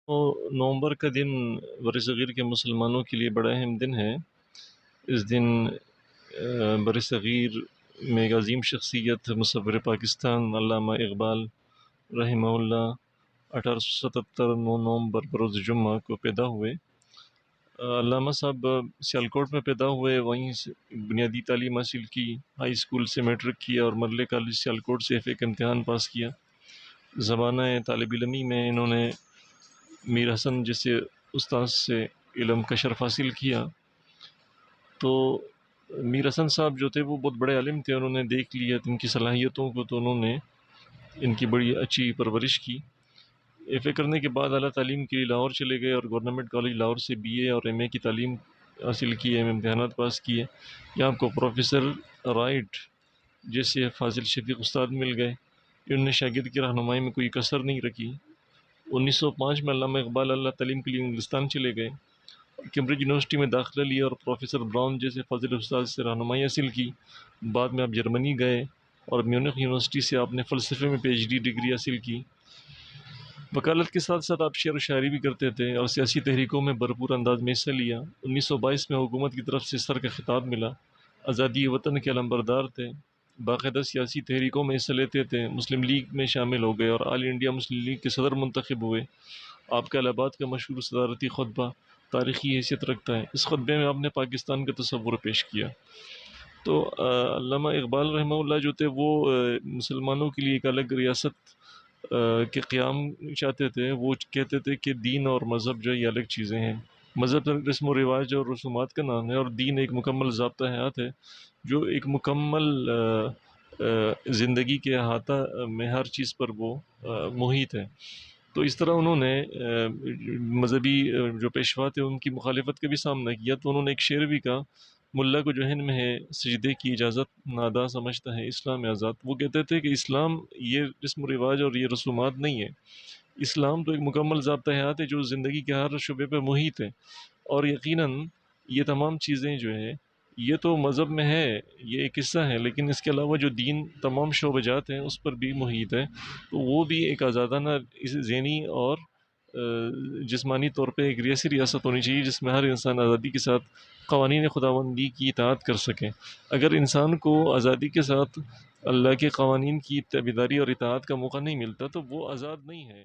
تو نومبر کا دن بر صغیر کے مسلمانوں کے لیے بڑا اہم دن ہے۔ اس دن بر صغیر میں ایک عظیم شخصیت مصور پاکستان علامہ اقبال رحمہ اللہ 1877 نومبر بروز جمعہ کو پیدا ہوئے۔ علامہ صاحب سیالکوٹ میں پیدا ہوئے، وہیں سے بنیادی تعلیم حاصل کی، ہائی اسکول سے میٹرک کیا اور مرلے کالج سیالکوٹ سے ایف اے کا امتحان پاس کیا۔ زمانہ طالب علمی میں انہوں نے میر حسن جیسے استاذ سے علم کا شرف حاصل کیا۔ تو میر حسن صاحب جو تھے وہ بہت بڑے عالم تھے، انہوں نے دیکھ لیا ان کی صلاحیتوں کو، تو انہوں نے ان کی بڑی اچھی پرورش کی۔ ایف اے کرنے کے بعد اعلیٰ تعلیم کے لیے لاہور چلے گئے اور گورنمنٹ کالج لاہور سے بی اے اور ایم اے کی تعلیم حاصل کی، ایم امتحانات پاس کیے۔ یہاں آپ کو پروفیسر رائٹ جیسے فاضل شفیق استاد مل گئے، انہوں نے شاگرد کی رہنمائی میں کوئی کسر نہیں رکھی۔ 1905 میں علامہ اقبال اعلیٰ تعلیم کے لیے انگلستان چلے گئے، کیمبرج یونیورسٹی میں داخلہ لیا اور پروفیسر براؤن جیسے فاضل استاد سے رہنمائی حاصل کی۔ بعد میں آپ جرمنی گئے اور میونخ یونیورسٹی سے آپ نے فلسفے میں پی ایچ ڈی ڈگری حاصل کی۔ وکالت کے ساتھ ساتھ آپ شعر و شاعری بھی کرتے تھے اور سیاسی تحریکوں میں بھرپور انداز میں حصہ لیا۔ 1922 میں حکومت کی طرف سے سر کا خطاب ملا، آزادی وطن کے علمبردار تھے، باقاعدہ سیاسی تحریکوں میں حصہ لیتے تھے، مسلم لیگ میں شامل ہو گئے اور آل انڈیا مسلم لیگ کے صدر منتخب ہوئے۔ آپ کا الہ آباد کا مشہور صدارتی خطبہ تاریخی حیثیت رکھتا ہے۔ اس خطبے میں آپ نے پاکستان کا تصور پیش کیا۔ تو علامہ اقبال رحمہ اللہ جو تھے وہ مسلمانوں کے لیے ایک الگ ریاست کے قیام چاہتے تھے۔ وہ کہتے تھے کہ دین اور مذہب جو یہ الگ چیزیں ہیں۔ مذہب رسم و رواج اور رسومات کا نام ہے، اور دین ایک مکمل ضابطہ حیات ہے جو ایک مکمل زندگی کے احاطہ میں ہر چیز پر وہ محیط ہے۔ تو اس طرح انہوں نے مذہبی جو پیشوا تھے ان کی مخالفت کا بھی سامنا کیا۔ تو انہوں نے ایک شعر بھی کہا، ملا کو جوہن میں ہے سجدے کی اجازت، نادا سمجھتا ہے اسلام آزاد۔ وہ کہتے تھے کہ اسلام یہ رسم و رواج اور یہ رسومات نہیں ہے، اسلام تو ایک مکمل ضابطہ حیات ہے جو زندگی کے ہر شعبے پہ محیط ہے، اور یقیناً یہ تمام چیزیں جو ہے یہ تو مذہب میں ہے، یہ ایک حصہ ہے، لیکن اس کے علاوہ جو دین تمام شعبہ جات ہیں اس پر بھی محیط ہے۔ تو وہ بھی ایک آزادانہ ذہنی اور جسمانی طور پہ ایک ریاسی ریاست ہونی چاہیے جس میں ہر انسان آزادی کے ساتھ قوانین خداوندی کی اطاعت کر سکے۔ اگر انسان کو آزادی کے ساتھ اللہ کے قوانین کی تابعداری اور اطاعت کا موقع نہیں ملتا تو وہ آزاد نہیں ہے۔